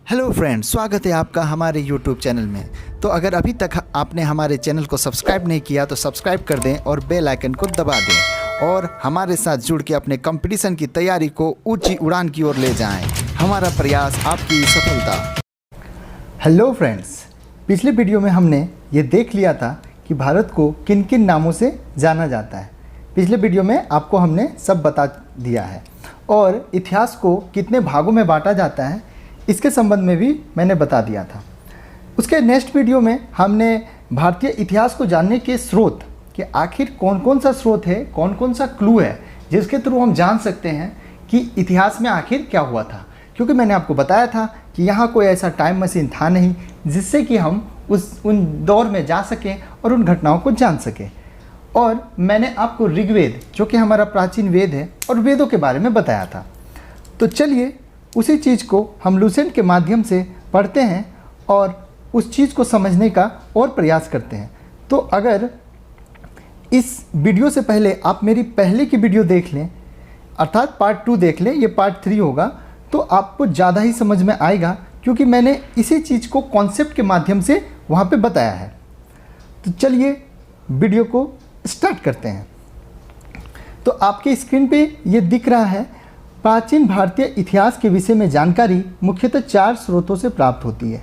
Hello friends, स्वागत है आपका हमारे यूट्यूब चैनल में। तो अगर अभी तक आपने हमारे चैनल को सब्सक्राइब नहीं किया तो सब्सक्राइब कर दें और बेल आइकन को दबा दें और हमारे साथ जुड़ के अपने कंपटीशन की तैयारी को ऊंची उड़ान की ओर ले जाएं। हमारा प्रयास आपकी सफलता। हेलो फ्रेंड्स, पिछले वीडियो में हमने ये देख लिया था कि भारत को किन किन नामों से जाना जाता है। पिछले वीडियो में आपको हमने सब बता दिया है और इतिहास को कितने भागों में बांटा जाता है इसके संबंध में भी मैंने बता दिया था। उसके नेक्स्ट वीडियो में हमने भारतीय इतिहास को जानने के स्रोत कि आखिर कौन कौन सा स्रोत है, कौन कौन सा क्लू है जिसके थ्रू हम जान सकते हैं कि इतिहास में आखिर क्या हुआ था। क्योंकि मैंने आपको बताया था कि यहाँ कोई ऐसा टाइम मशीन था नहीं जिससे कि हम उन दौर में जा सकें और उन घटनाओं को जान सकें। और मैंने आपको ऋग्वेद, जो कि हमारा प्राचीन वेद है, और वेदों के बारे में बताया था। तो चलिए उसी चीज़ को हम लूसेंट के माध्यम से पढ़ते हैं और उस चीज़ को समझने का और प्रयास करते हैं। तो अगर इस वीडियो से पहले आप मेरी पहले की वीडियो देख लें, अर्थात पार्ट 2 देख लें, ये पार्ट 3 होगा, तो आपको ज़्यादा ही समझ में आएगा क्योंकि मैंने इसी चीज़ को कॉन्सेप्ट के माध्यम से वहाँ पे बताया है। तो चलिए वीडियो को स्टार्ट करते हैं। तो आपके स्क्रीन पे ये दिख रहा है, प्राचीन भारतीय इतिहास के विषय में जानकारी मुख्यतः 4 स्रोतों से प्राप्त होती है।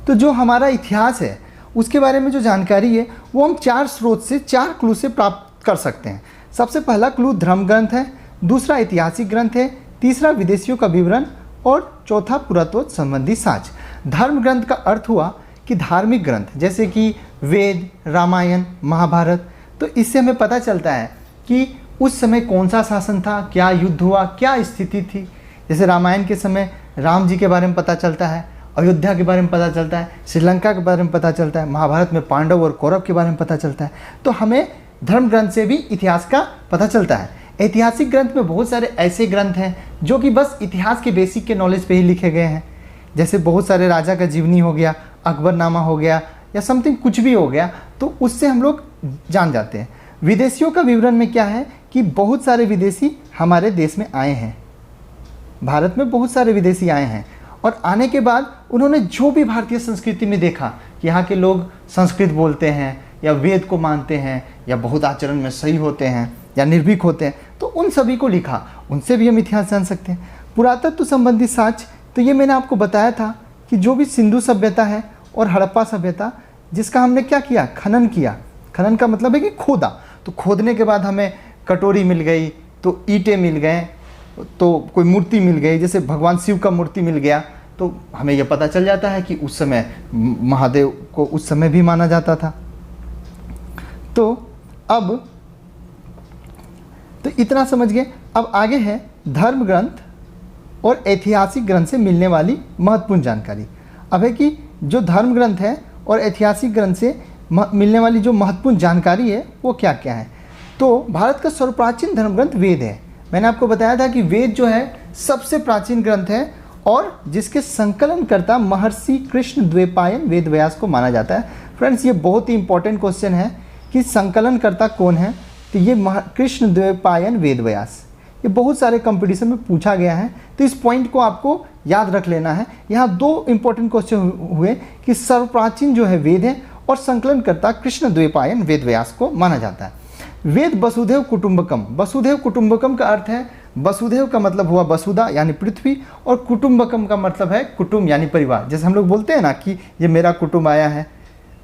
तो जो हमारा इतिहास है उसके बारे में जो जानकारी है वो हम 4 स्रोत से, 4 क्लू से प्राप्त कर सकते हैं। सबसे पहला क्लू धर्म ग्रंथ है, दूसरा ऐतिहासिक ग्रंथ है, तीसरा विदेशियों का विवरण और चौथा पुरातत्व संबंधी साक्ष्य। धर्म ग्रंथ का अर्थ हुआ कि धार्मिक ग्रंथ, जैसे कि वेद, रामायण, महाभारत। तो इससे हमें पता चलता है कि उस समय कौन सा शासन था, क्या युद्ध हुआ, क्या स्थिति थी। जैसे रामायण के समय राम जी के बारे में पता चलता है, अयोध्या के बारे में पता चलता है, श्रीलंका के बारे में पता चलता है, महाभारत में पांडव और कौरव के बारे में पता चलता है। तो हमें धर्म ग्रंथ से भी इतिहास का पता चलता है। ऐतिहासिक ग्रंथ में बहुत सारे ऐसे ग्रंथ हैं जो कि बस इतिहास के बेसिक के नॉलेज पे ही लिखे गए हैं। जैसे बहुत सारे राजा का जीवनी हो गया, अकबरनामा हो गया, या समथिंग कुछ भी हो गया, तो उससे हम लोग जान जाते हैं। विदेशियों का विवरण में क्या है कि बहुत सारे विदेशी हमारे देश में आए हैं, भारत में बहुत सारे विदेशी आए हैं, और आने के बाद उन्होंने जो भी भारतीय संस्कृति में देखा कि यहाँ के लोग संस्कृत बोलते हैं या वेद को मानते हैं या बहुत आचरण में सही होते हैं या निर्भीक होते हैं, तो उन सभी को लिखा। उनसे भी हम इतिहास जान सकते हैं। पुरातत्व संबंधी साक्ष्य, तो ये मैंने आपको बताया था कि जो भी सिंधु सभ्यता है और हड़प्पा सभ्यता, जिसका हमने क्या किया, खनन किया। खनन का मतलब है कि खोदा। तो खोदने के बाद हमें कटोरी मिल गई, तो ईंटें मिल गए, तो कोई मूर्ति मिल गई, जैसे भगवान शिव का मूर्ति मिल गया, तो हमें यह पता चल जाता है कि उस समय महादेव को उस समय भी माना जाता था। तो अब तो इतना समझ गए। अब आगे है धर्म ग्रंथ और ऐतिहासिक ग्रंथ से मिलने वाली महत्वपूर्ण जानकारी। अब है कि जो धर्म ग्रंथ है और ऐतिहासिक ग्रंथ से मिलने वाली जो महत्वपूर्ण जानकारी है वो क्या क्या है। तो भारत का सर्वप्राचीन धर्म ग्रंथ वेद है। मैंने आपको बताया था कि वेद जो है सबसे प्राचीन ग्रंथ है और जिसके संकलनकर्ता महर्षि कृष्ण द्वैपायन वेदव्यास को माना जाता है। फ्रेंड्स, ये बहुत ही इंपॉर्टेंट क्वेश्चन है कि संकलनकर्ता कौन है। तो ये कृष्ण द्वैपायन वेदव्यास, ये बहुत सारे कंपटीशन में पूछा गया है, तो इस पॉइंट को आपको याद रख लेना है। यहाँ 2 इंपॉर्टेंट क्वेश्चन हुए कि सर्वप्राचीन जो है वेद है और संकलनकर्ता कृष्ण द्वैपायन वेदव्यास को माना जाता है। वेद वसुधैव कुटुंबकम। वसुधैव कुटुंबकम का अर्थ है, वसुधैव का मतलब हुआ वसुधा यानी पृथ्वी, और कुटुंबकम का मतलब है कुटुंब यानी परिवार। जैसे हम लोग बोलते हैं ना कि ये मेरा कुटुंब आया है,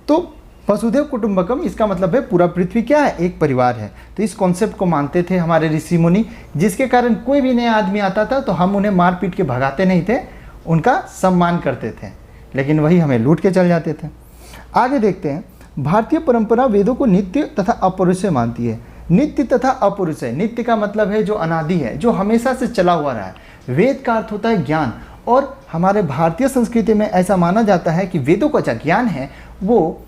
तो वसुधैव कुटुंबकम इसका मतलब है पूरा पृथ्वी क्या है, एक परिवार है। तो इस कॉन्सेप्ट को मानते थे हमारे ऋषि मुनि, जिसके कारण कोई भी नया आदमी आता था तो हम उन्हें मार पीट के भगाते नहीं थे, उनका सम्मान करते थे, लेकिन वही हमें लूट के चल जाते थे। आगे देखते हैं। भारतीय परंपरा वेदों को नित्य तथा अपौरुषेय मानती है। नित्य तथा अपौरुषेय, नित्य का मतलब है जो अनादि है, जो हमेशा से चला हुआ रहा है। वेद का अर्थ होता है ज्ञान, और हमारे भारतीय संस्कृति में ऐसा माना जाता है कि वेदों का जो ज्ञान है वो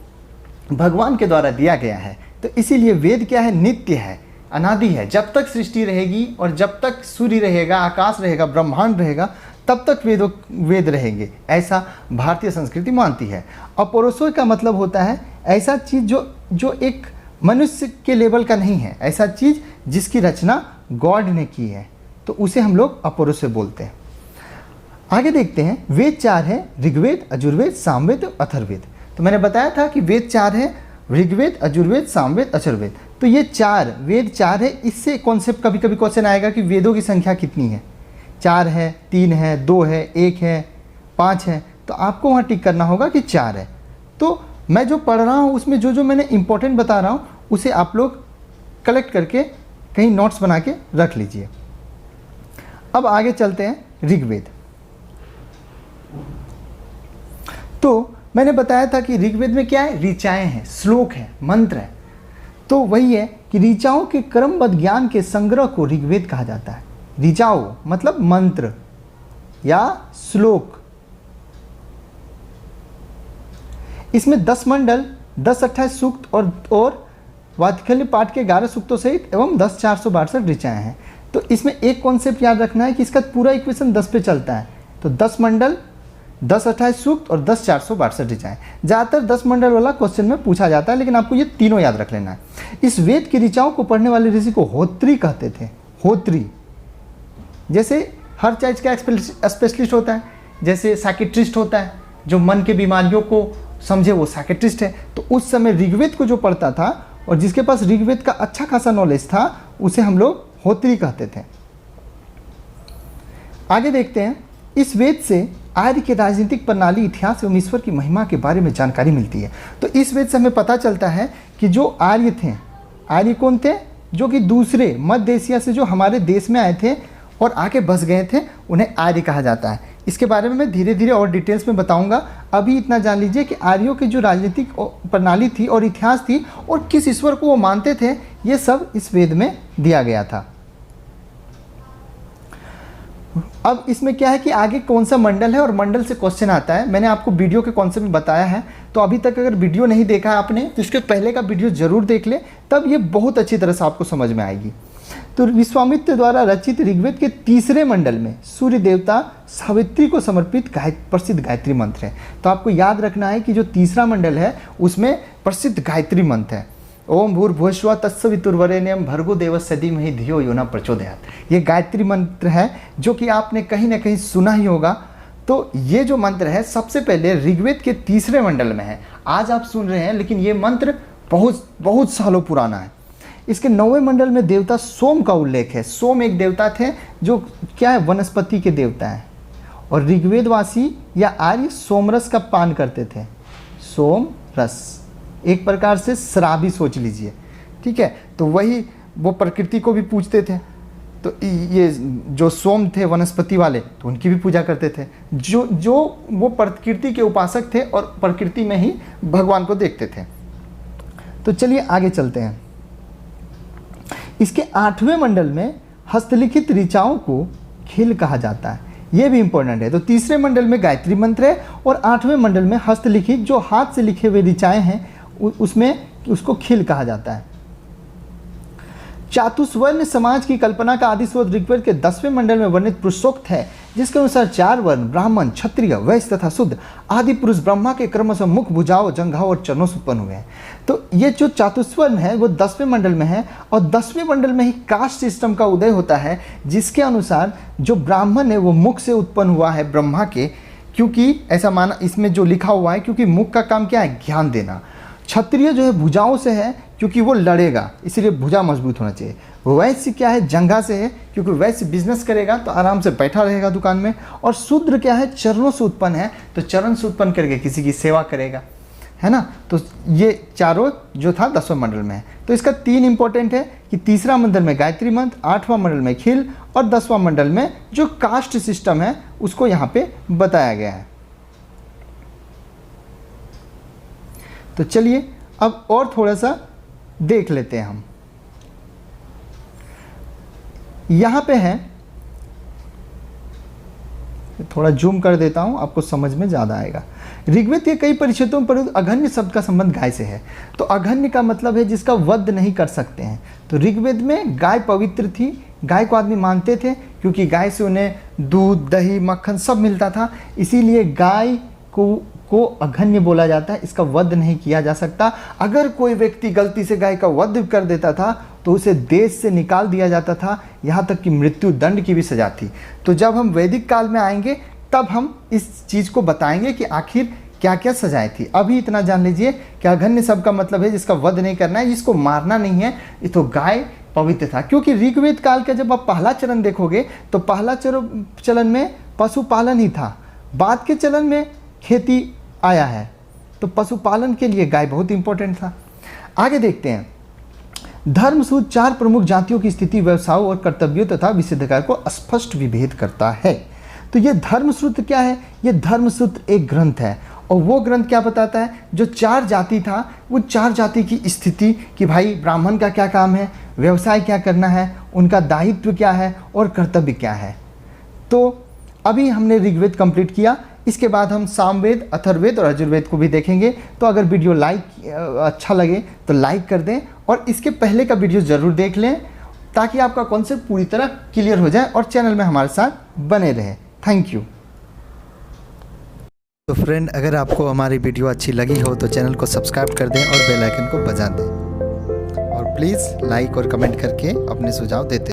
भगवान के द्वारा दिया गया है। तो इसीलिए वेद क्या है, नित्य है, अनादि है। जब तक सृष्टि रहेगी और जब तक सूर्य रहेगा, आकाश रहेगा, ब्रह्मांड रहेगा, तब तक वेद रहेंगे, ऐसा भारतीय संस्कृति मानती है। अपौरुषेय का मतलब होता है ऐसा चीज़ जो एक मनुष्य के लेवल का नहीं है, ऐसा चीज़ जिसकी रचना गॉड ने की है, तो उसे हम लोग अपौरुषेय बोलते हैं। आगे देखते हैं, वेद 4 है, ऋग्वेद, यजुर्वेद, सामवेद, अथर्ववेद। तो मैंने बताया था कि वेद 4 है, ऋग्वेद, यजुर्वेद, सामवेद, अथर्ववेद। तो ये 4 वेद 4 है। इससे कॉन्सेप्ट कभी कभी क्वेश्चन आएगा कि वेदों की संख्या कितनी है, 4 है, 3 है, 2 है, 1 है, 5 है। तो आपको वहाँ टिक करना होगा कि 4 है। तो मैं जो पढ़ रहा हूँ उसमें जो जो मैंने इंपॉर्टेंट बता रहा हूँ उसे आप लोग कलेक्ट करके कहीं नोट्स बना के रख लीजिए। अब आगे चलते हैं ऋग्वेद। तो मैंने बताया था कि ऋग्वेद में क्या है, ऋचाएँ हैं, श्लोक है, मंत्र है। तो वही है कि ऋचाओं के क्रमबद्ध ज्ञान के संग्रह को ऋग्वेद कहा जाता है। ऋचाओं मतलब मंत्र या श्लोक। इसमें 10 मंडल, 10-28 सूक्त और वात्सल्य पाठ के 11 सूक्तों सहित एवं 10,462 ऋचाएँ हैं। तो इसमें एक कॉन्सेप्ट याद रखना है कि इसका पूरा इक्वेशन 10 पे चलता है। तो 10 मंडल, 10-28 सूक्त और 10,462 ऋचाएँ। ज़्यादातर 10 मंडल वाला क्वेश्चन में पूछा जाता है, लेकिन आपको ये तीनों याद रख लेना है। इस वेद की ऋचाओं को पढ़ने वाले ऋषि को होत्री कहते थे। होत्री, जैसे हर चीज़ का स्पेशलिस्ट होता है, जैसे साइकेट्रिस्ट होता है, जो मन के बीमारियों को समझे वो साइकेट्रिस्ट है। तो उस समय ऋग्वेद को जो पढ़ता था और जिसके पास ऋग्वेद का अच्छा खासा नॉलेज था उसे हम लोग होत्री कहते थे। आगे देखते हैं, इस वेद से आर्य की राजनीतिक प्रणाली, इतिहास एवं ईश्वर की महिमा के बारे में जानकारी मिलती है। तो इस वेद से हमें पता चलता है कि जो आर्य थे, आर्य कौन थे, जो कि दूसरे मध्य एशिया से जो हमारे देश में आए थे और आके बस गए थे, उन्हें आर्य कहा जाता है। इसके बारे में मैं धीरे धीरे और डिटेल्स में बताऊंगा। अभी इतना जान लीजिए कि आर्यों की जो राजनीतिक प्रणाली थी और इतिहास थी और किस ईश्वर को वो मानते थे, ये सब इस वेद में दिया गया था। अब इसमें क्या है कि आगे कौन सा मंडल है और मंडल से क्वेश्चन आता है। मैंने आपको वीडियो के कॉन्सेप्ट में बताया है, तो अभी तक अगर वीडियो नहीं देखा है आपने तो इसके पहले का वीडियो जरूर देख ले, तब ये बहुत अच्छी तरह से आपको समझ में आएगी। तो विश्वामित्र द्वारा रचित ऋग्वेद के 3रे मंडल में सूर्य देवता सावित्री को समर्पित प्रसिद्ध गायत्री मंत्र है। तो आपको याद रखना है कि जो 3रा मंडल है उसमें प्रसिद्ध गायत्री मंत्र है, ओम भूर्भुवस्सुवः तत्सवितुर्वरेण्यं भर्गो देवस्य धीमहि धियो यो न प्रचोदयात्। ये गायत्री मंत्र है जो कि आपने कहीं ना कहीं सुना ही होगा। तो ये जो मंत्र है सबसे पहले ऋग्वेद के 3रे मंडल में है। आज आप सुन रहे हैं, लेकिन ये मंत्र बहुत सालों पुराना है। इसके 9वें मंडल में देवता सोम का उल्लेख है। सोम एक देवता थे जो क्या है, वनस्पति के देवता हैं। और ऋग्वेदवासी या आर्य सोमरस का पान करते थे। सोम रस एक प्रकार से शराब ही सोच लीजिए, ठीक है। तो वही वो प्रकृति को भी पूजते थे। तो ये जो सोम थे वनस्पति वाले, तो उनकी भी पूजा करते थे। जो वो प्रकृति के उपासक थे और प्रकृति में ही भगवान को देखते थे। तो चलिए आगे चलते हैं। इसके 8वें मंडल में हस्तलिखित ऋचाओं को खिल कहा जाता है। ये भी इंपॉर्टेंट है। तो 3रे मंडल में गायत्री मंत्र है और 8वें मंडल में हस्तलिखित जो हाथ से लिखे हुए ऋचाएँ हैं उसमें उसको खिल कहा जाता है। चातुस्वर्ण समाज की कल्पना का आदि स्रोत ऋग्वेद के 10वें मंडल में वर्णित पुरुषोक्त है, जिसके अनुसार 4 वर्ण ब्राह्मण, क्षत्रिय, वैश्य तथा शूद्र आदि पुरुष ब्रह्मा के क्रमशः मुख, भुजाओं, जंघाओं और चरणों से उत्पन्न हुए हैं। तो ये जो चातुस्वर्ण है वो 10वें मंडल में है और 10वें मंडल में ही कास्ट सिस्टम का उदय होता है, जिसके अनुसार जो ब्राह्मण है वो मुख से उत्पन्न हुआ है ब्रह्मा के, क्योंकि ऐसा माना इसमें जो लिखा हुआ है, क्योंकि मुख का काम क्या है, ज्ञान देना। क्षत्रिय जो है भुजाओं से है, क्योंकि वो लड़ेगा, इसलिए भुजा मजबूत होना चाहिए। वैश्य क्या है, जंघा से है, क्योंकि वैश्य बिजनेस करेगा तो आराम से बैठा रहेगा दुकान में। और शूद्र क्या है, चरणों से उत्पन्न है, तो चरण से उत्पन्न करके किसी की सेवा करेगा, है ना। तो ये चारों जो था 10वें मंडल में है। तो इसका 3 इंपॉर्टेंट है कि 3रा मंडल में गायत्री मंत्र, 8वां मंडल में खिल और 10वां मंडल में जो कास्ट सिस्टम है उसको यहाँ पे बताया गया है। तो चलिए अब और थोड़ा सा देख लेते हैं हम। यहां पे है, थोड़ा जूम कर देता हूं, आपको समझ में ज्यादा आएगा। ऋग्वेद के कई परिच्छेदों पर अघन्य शब्द का संबंध गाय से है। तो अघन्य का मतलब है जिसका वध नहीं कर सकते हैं। तो ऋग्वेद में गाय पवित्र थी, गाय को आदमी मानते थे, क्योंकि गाय से उन्हें दूध, दही, मक्खन सब मिलता था। इसीलिए गाय को अघन्य बोला जाता है, इसका वध नहीं किया जा सकता। अगर कोई व्यक्ति गलती से गाय का वध कर देता था तो उसे देश से निकाल दिया जाता था, यहाँ तक कि मृत्यु दंड की भी सजा थी। तो जब हम वैदिक काल में आएंगे तब हम इस चीज़ को बताएंगे कि आखिर क्या क्या सजाएं थी। अभी इतना जान लीजिए कि अघन्य शब्द का मतलब है जिसका वध नहीं करना है, जिसको मारना नहीं है। ये तो गाय पवित्र था, क्योंकि ऋग्वेद काल का जब आप पहला चरण देखोगे तो पहला चरण में पशुपालन ही था, बाद के चरण में खेती आया है। तो पशुपालन के लिए गाय बहुत इंपॉर्टेंट था। आगे देखते हैं, धर्मसूत्र 4 प्रमुख जातियों की स्थिति, व्यवसायों और कर्तव्यों तथा विशेषाधिकार को स्पष्ट विभेद करता है। तो ये धर्मसूत्र क्या है? ये धर्मसूत्र एक ग्रंथ है, और वो ग्रंथ क्या बताता है? जो 4 जाति था, वो 4 जाति की स्थिति कि भाई ब्राह्मण का क्या काम है, व्यवसाय क्या करना है, उनका दायित्व क्या है और कर्तव्य क्या है। तो अभी हमने ऋग्वेद कंप्लीट किया, इसके बाद हम सामवेद, अथर्ववेद और यजुर्वेद को भी देखेंगे। तो अगर वीडियो अच्छा लगे तो लाइक कर दें, और इसके पहले का वीडियो ज़रूर देख लें ताकि आपका कॉन्सेप्ट पूरी तरह क्लियर हो जाए और चैनल में हमारे साथ बने रहें। Thank you. तो फ्रेंड, अगर आपको हमारी वीडियो अच्छी लगी हो तो चैनल को सब्सक्राइब कर दें और बेल आइकन को बजा दें, और प्लीज़ लाइक और कमेंट करके अपने सुझाव देते